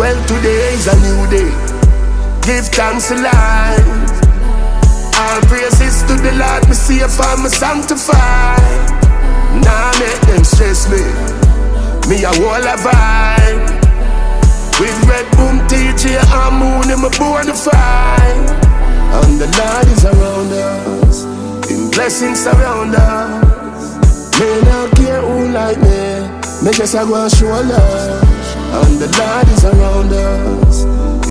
Well, today is a new day. Give thanks to life. All praises to the Lord, me safe and me sanctified. Nah, make them stress me. Me a whole a vibe. With Red Boom, TJ and Moon, and me born to fight. And the Lord is around us, in blessings surround us. Me not care who like me, me just a go and show love. And the Lord is around us.